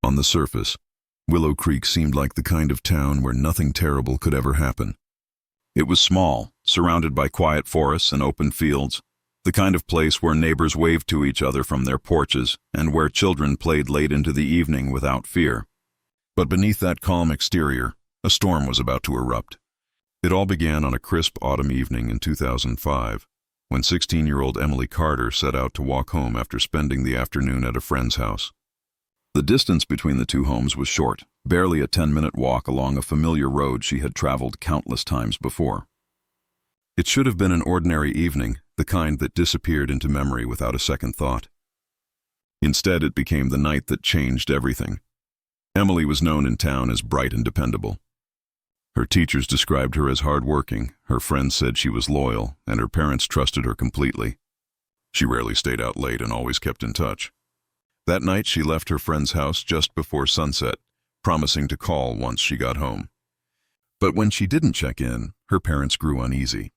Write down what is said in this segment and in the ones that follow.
On the surface, Willow Creek seemed like the kind of town where nothing terrible could ever happen. It was small, surrounded by quiet forests and open fields, the kind of place where neighbors waved to each other from their porches and where children played late into the evening without fear. But beneath that calm exterior, a storm was about to erupt. It all began on a crisp autumn evening in 2005, when 16-year-old Emily Carter set out to walk home after spending the afternoon at a friend's house. The distance between the two homes was short, barely a 10-minute walk along a familiar road she had traveled countless times before. It should have been an ordinary evening, the kind that disappeared into memory without a second thought. Instead, it became the night that changed everything. Emily was known in town as bright and dependable. Her teachers described her as hardworking, her friends said she was loyal, and her parents trusted her completely. She rarely stayed out late and always kept in touch. That night, she left her friend's house just before sunset, promising to call once she got home. But when she didn't check in, her parents grew uneasy.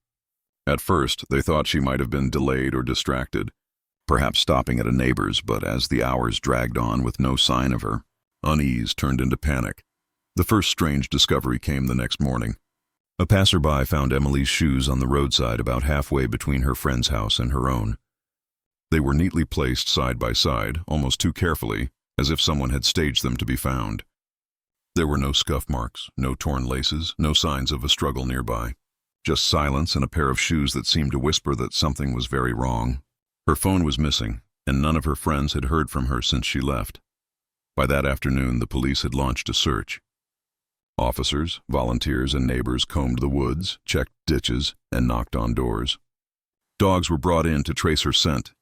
At first, they thought she might have been delayed or distracted, perhaps stopping at a neighbor's, but as the hours dragged on with no sign of her, unease turned into panic. The first strange discovery came the next morning. A passerby found Emily's shoes on the roadside about halfway between her friend's house and her own. They were neatly placed side by side, almost too carefully, as if someone had staged them to be found. There were no scuff marks, no torn laces, no signs of a struggle nearby. Just silence and a pair of shoes that seemed to whisper that something was very wrong. Her phone was missing, and none of her friends had heard from her since she left. By that afternoon, the police had launched a search. Officers, volunteers, and neighbors combed the woods, checked ditches, and knocked on doors. Dogs were brought in to trace her scent,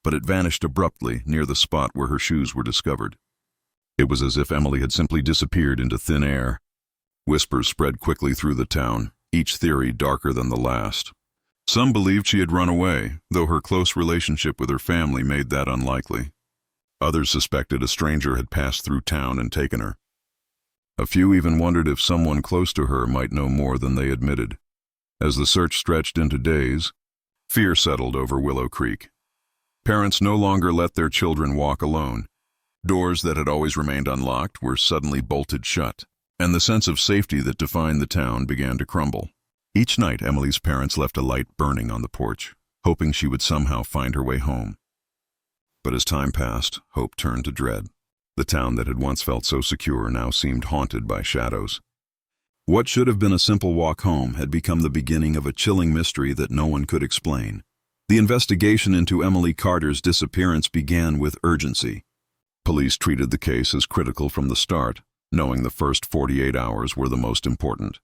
but it vanished abruptly near the spot where her shoes were discovered. It was as if Emily had simply disappeared into thin air. Whispers spread quickly through the town, each theory darker than the last. Some believed she had run away, though her close relationship with her family made that unlikely. Others suspected a stranger had passed through town and taken her. A few even wondered if someone close to her might know more than they admitted. As the search stretched into days, fear settled over Willow Creek. Parents no longer let their children walk alone. Doors that had always remained unlocked were suddenly bolted shut, and the sense of safety that defined the town began to crumble. Each night, Emily's parents left a light burning on the porch, hoping she would somehow find her way home. But as time passed, hope turned to dread. The town that had once felt so secure now seemed haunted by shadows. What should have been a simple walk home had become the beginning of a chilling mystery that no one could explain. The investigation into Emily Carter's disappearance began with urgency. Police treated the case as critical from the start, knowing the first 48 hours were the most important.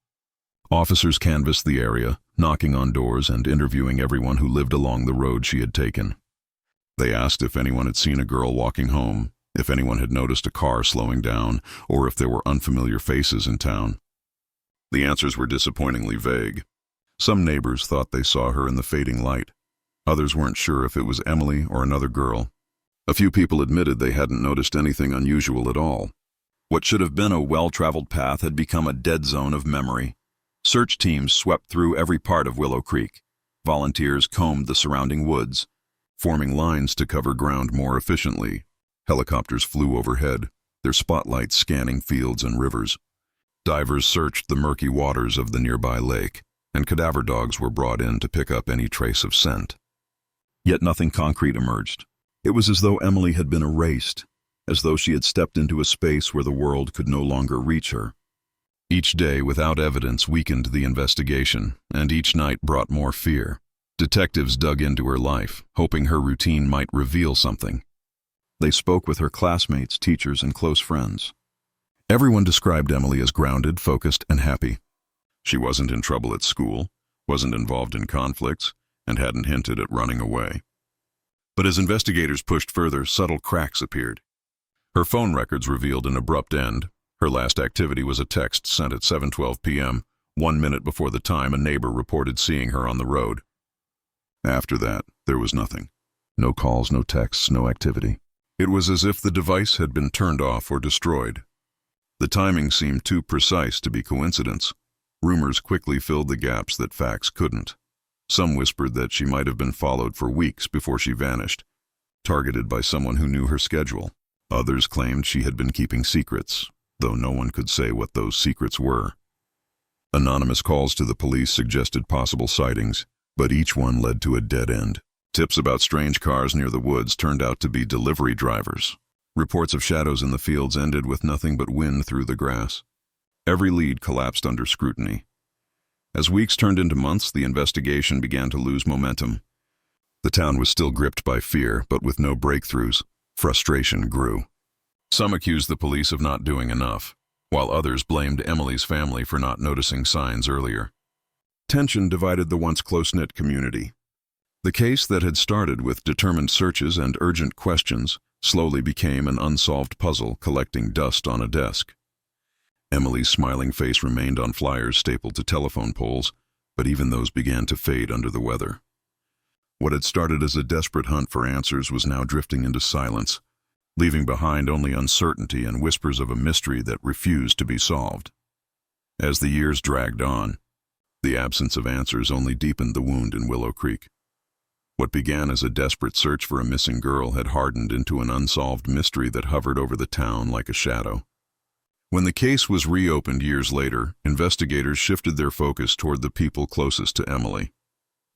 Officers canvassed the area, knocking on doors and interviewing everyone who lived along the road she had taken. They asked if anyone had seen a girl walking home, if anyone had noticed a car slowing down, or if there were unfamiliar faces in town. The answers were disappointingly vague. Some neighbors thought they saw her in the fading light. Others weren't sure if it was Emily or another girl. A few people admitted they hadn't noticed anything unusual at all. What should have been a well-traveled path had become a dead zone of memory. Search teams swept through every part of Willow Creek. Volunteers combed the surrounding woods, forming lines to cover ground more efficiently. Helicopters flew overhead, their spotlights scanning fields and rivers. Divers searched the murky waters of the nearby lake, and cadaver dogs were brought in to pick up any trace of scent. Yet nothing concrete emerged. It was as though Emily had been erased, as though she had stepped into a space where the world could no longer reach her. Each day without evidence weakened the investigation, and each night brought more fear. Detectives dug into her life, hoping her routine might reveal something. They spoke with her classmates, teachers, and close friends. Everyone described Emily as grounded, focused, and happy. She wasn't in trouble at school, wasn't involved in conflicts, and hadn't hinted at running away. But as investigators pushed further, subtle cracks appeared. Her phone records revealed an abrupt end. Her last activity was a text sent at 7:12 p.m., 1 minute before the time a neighbor reported seeing her on the road. After that, there was nothing. No calls, no texts, no activity. It was as if the device had been turned off or destroyed. The timing seemed too precise to be coincidence. Rumors quickly filled the gaps that facts couldn't. Some whispered that she might have been followed for weeks before she vanished, targeted by someone who knew her schedule. Others claimed she had been keeping secrets, though no one could say what those secrets were. Anonymous calls to the police suggested possible sightings, but each one led to a dead end. Tips about strange cars near the woods turned out to be delivery drivers. Reports of shadows in the fields ended with nothing but wind through the grass. Every lead collapsed under scrutiny. As weeks turned into months, the investigation began to lose momentum. The town was still gripped by fear, but with no breakthroughs. Frustration grew. Some accused the police of not doing enough, while others blamed Emily's family for not noticing signs earlier. Tension divided the once close-knit community. The case that had started with determined searches and urgent questions slowly became an unsolved puzzle collecting dust on a desk. Emily's smiling face remained on flyers stapled to telephone poles, but even those began to fade under the weather. What had started as a desperate hunt for answers was now drifting into silence, leaving behind only uncertainty and whispers of a mystery that refused to be solved. As the years dragged on, the absence of answers only deepened the wound in Willow Creek. What began as a desperate search for a missing girl had hardened into an unsolved mystery that hovered over the town like a shadow. When the case was reopened years later, investigators shifted their focus toward the people closest to Emily.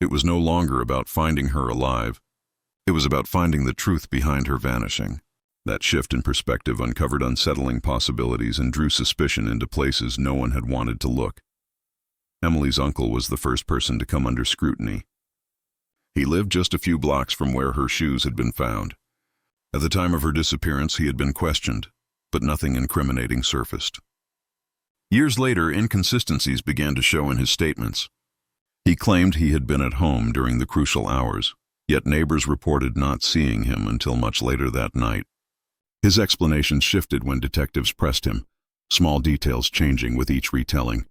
It was no longer about finding her alive. It was about finding the truth behind her vanishing. That shift in perspective uncovered unsettling possibilities and drew suspicion into places no one had wanted to look. Emily's uncle was the first person to come under scrutiny. He lived just a few blocks from where her shoes had been found. At the time of her disappearance, he had been questioned, but nothing incriminating surfaced. Years later, inconsistencies began to show in his statements. He claimed he had been at home during the crucial hours, yet neighbors reported not seeing him until much later that night. His explanations shifted when detectives pressed him, small details changing with each retelling.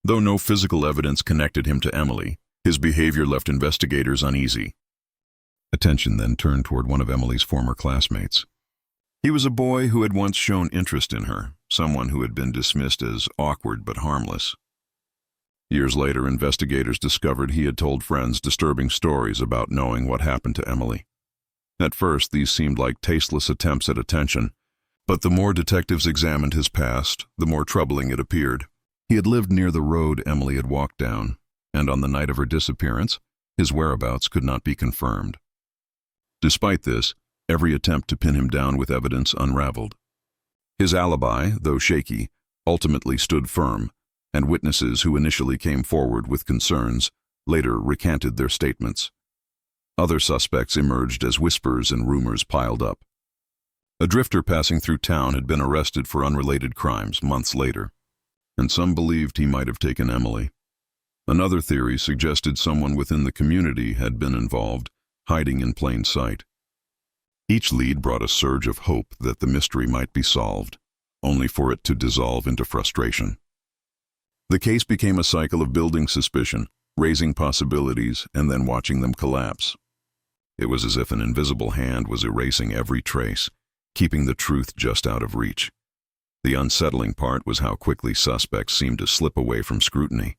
Though no physical evidence connected him to Emily, his behavior left investigators uneasy. Attention then turned toward one of Emily's former classmates. He was a boy who had once shown interest in her, someone who had been dismissed as awkward but harmless. Years later, investigators discovered he had told friends disturbing stories about knowing what happened to Emily. At first, these seemed like tasteless attempts at attention, but the more detectives examined his past, the more troubling it appeared. He had lived near the road Emily had walked down, and on the night of her disappearance, his whereabouts could not be confirmed. Despite this, every attempt to pin him down with evidence unraveled. His alibi, though shaky, ultimately stood firm, and witnesses who initially came forward with concerns later recanted their statements. Other suspects emerged as whispers and rumors piled up. A drifter passing through town had been arrested for unrelated crimes months later, and some believed he might have taken Emily. Another theory suggested someone within the community had been involved, hiding in plain sight. Each lead brought a surge of hope that the mystery might be solved, only for it to dissolve into frustration. The case became a cycle of building suspicion, raising possibilities, and then watching them collapse. It was as if an invisible hand was erasing every trace, keeping the truth just out of reach. The unsettling part was how quickly suspects seemed to slip away from scrutiny.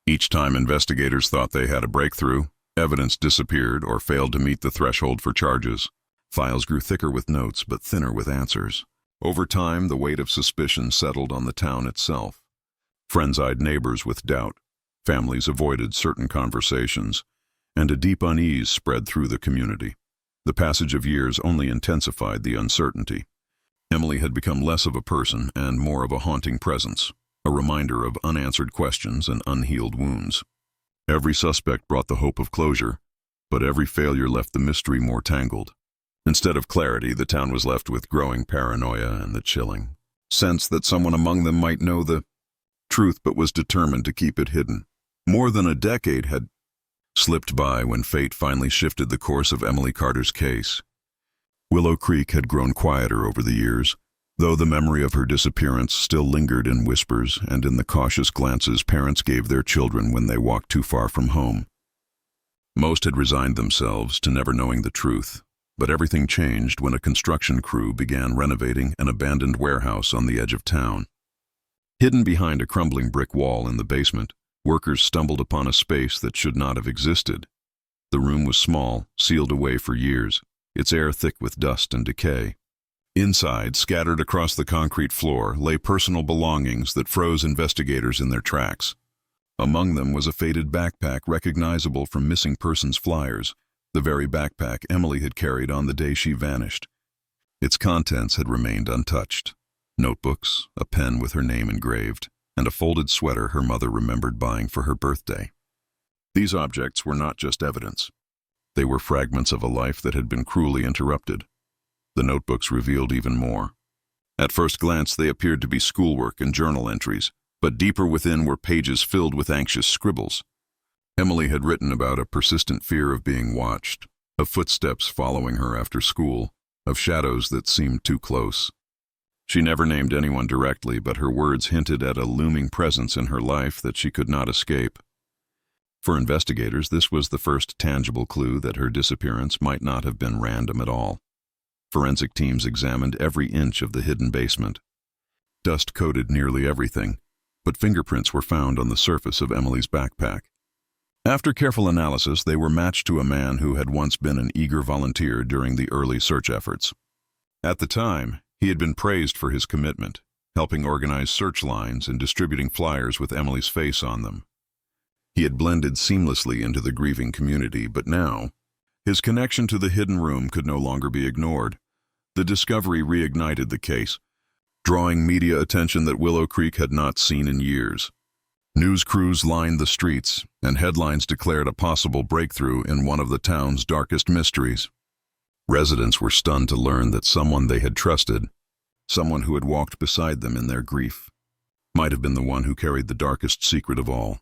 Each time investigators thought they had a breakthrough, evidence disappeared or failed to meet the threshold for charges. Files grew thicker with notes but thinner with answers. Over time, the weight of suspicion settled on the town itself. Friends eyed neighbors with doubt, families avoided certain conversations, and a deep unease spread through the community. The passage of years only intensified the uncertainty. Emily had become less of a person and more of a haunting presence, a reminder of unanswered questions and unhealed wounds. Every suspect brought the hope of closure, but every failure left the mystery more tangled. Instead of clarity, the town was left with growing paranoia and the chilling sense that someone among them might know the truth but was determined to keep it hidden. More than a decade had slipped by when fate finally shifted the course of Emily Carter's case. Willow Creek had grown quieter over the years, though the memory of her disappearance still lingered in whispers and in the cautious glances parents gave their children when they walked too far from home. Most had resigned themselves to never knowing the truth, but everything changed when a construction crew began renovating an abandoned warehouse on the edge of town. Hidden behind a crumbling brick wall in the basement, workers stumbled upon a space that should not have existed. The room was small, sealed away for years, its air thick with dust and decay. Inside, scattered across the concrete floor, lay personal belongings that froze investigators in their tracks. Among them was a faded backpack recognizable from missing persons flyers, the very backpack Emily had carried on the day she vanished. Its contents had remained untouched. Notebooks, a pen with her name engraved, and a folded sweater her mother remembered buying for her birthday. These objects were not just evidence. They were fragments of a life that had been cruelly interrupted. The notebooks revealed even more. At first glance, they appeared to be schoolwork and journal entries, but deeper within were pages filled with anxious scribbles. Emily had written about a persistent fear of being watched, of footsteps following her after school, of shadows that seemed too close. She never named anyone directly, but her words hinted at a looming presence in her life that she could not escape. For investigators, this was the first tangible clue that her disappearance might not have been random at all. Forensic teams examined every inch of the hidden basement. Dust coated nearly everything, but fingerprints were found on the surface of Emily's backpack. After careful analysis, they were matched to a man who had once been an eager volunteer during the early search efforts. At the time, he had been praised for his commitment, helping organize search lines and distributing flyers with Emily's face on them. He had blended seamlessly into the grieving community, but now, his connection to the hidden room could no longer be ignored. The discovery reignited the case, drawing media attention that Willow Creek had not seen in years. News crews lined the streets, and headlines declared a possible breakthrough in one of the town's darkest mysteries. Residents were stunned to learn that someone they had trusted, someone who had walked beside them in their grief, might have been the one who carried the darkest secret of all.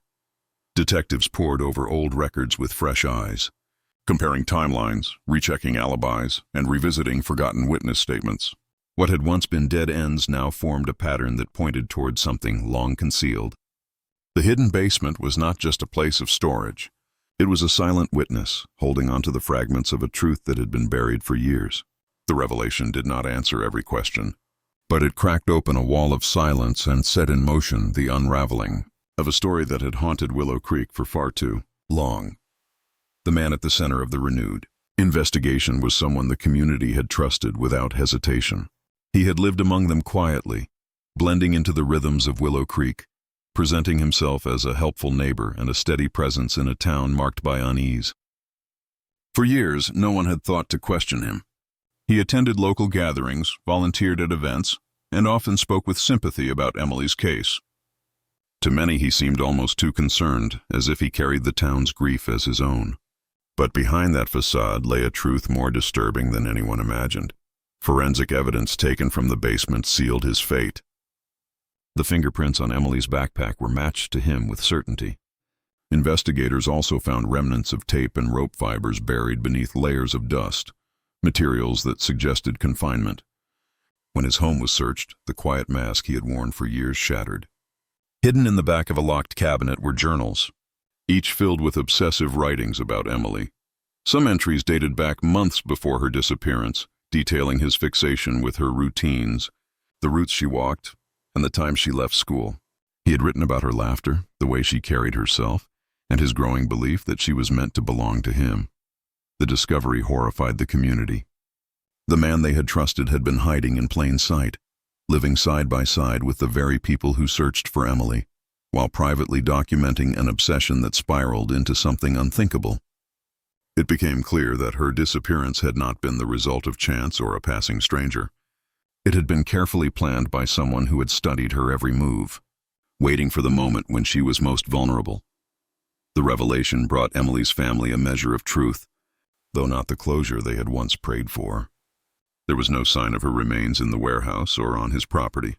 Detectives pored over old records with fresh eyes, comparing timelines, rechecking alibis, and revisiting forgotten witness statements. What had once been dead ends now formed a pattern that pointed toward something long concealed. The hidden basement was not just a place of storage. It was a silent witness, holding onto the fragments of a truth that had been buried for years. The revelation did not answer every question, but it cracked open a wall of silence and set in motion the unraveling of a story that had haunted Willow Creek for far too long. The man at the center of the renewed investigation was someone the community had trusted without hesitation. He had lived among them quietly, blending into the rhythms of Willow Creek, presenting himself as a helpful neighbor and a steady presence in a town marked by unease. For years, no one had thought to question him. He attended local gatherings, volunteered at events, and often spoke with sympathy about Emily's case. To many, he seemed almost too concerned, as if he carried the town's grief as his own. But behind that facade lay a truth more disturbing than anyone imagined. Forensic evidence taken from the basement sealed his fate. The fingerprints on Emily's backpack were matched to him with certainty. Investigators also found remnants of tape and rope fibers buried beneath layers of dust, materials that suggested confinement. When his home was searched, the quiet mask he had worn for years shattered. Hidden in the back of a locked cabinet were journals, each filled with obsessive writings about Emily. Some entries dated back months before her disappearance, detailing his fixation with her routines, the routes she walked, and the time she left school. He had written about her laughter, the way she carried herself, and his growing belief that she was meant to belong to him. The discovery horrified the community. The man they had trusted had been hiding in plain sight, living side by side with the very people who searched for Emily, while privately documenting an obsession that spiraled into something unthinkable. It became clear that her disappearance had not been the result of chance or a passing stranger. It had been carefully planned by someone who had studied her every move, waiting for the moment when she was most vulnerable. The revelation brought Emily's family a measure of truth, though not the closure they had once prayed for. There was no sign of her remains in the warehouse or on his property.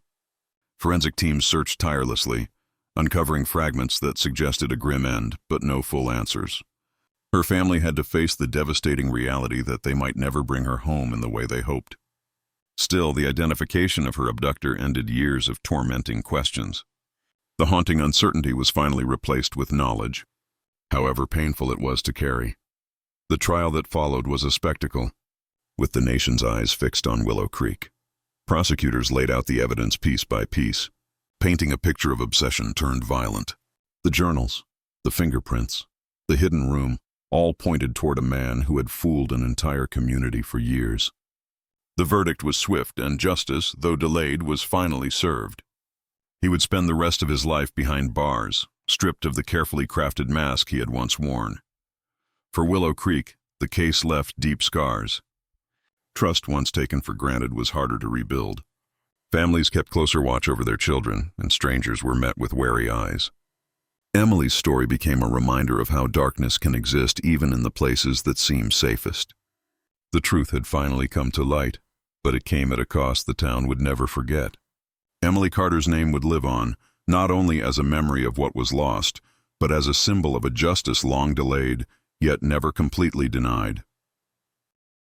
Forensic teams searched tirelessly, uncovering fragments that suggested a grim end, but no full answers. Her family had to face the devastating reality that they might never bring her home in the way they hoped. Still, the identification of her abductor ended years of tormenting questions. The haunting uncertainty was finally replaced with knowledge, however painful it was to carry. The trial that followed was a spectacle, with the nation's eyes fixed on Willow Creek. Prosecutors laid out the evidence piece by piece, painting a picture of obsession turned violent. The journals, the fingerprints, the hidden room, all pointed toward a man who had fooled an entire community for years. The verdict was swift, and justice, though delayed, was finally served. He would spend the rest of his life behind bars, stripped of the carefully crafted mask he had once worn. For Willow Creek, the case left deep scars. Trust once taken for granted was harder to rebuild. Families kept closer watch over their children, and strangers were met with wary eyes. Emily's story became a reminder of how darkness can exist even in the places that seem safest. The truth had finally come to light, but it came at a cost the town would never forget. Emily Carter's name would live on, not only as a memory of what was lost, but as a symbol of a justice long delayed, yet never completely denied.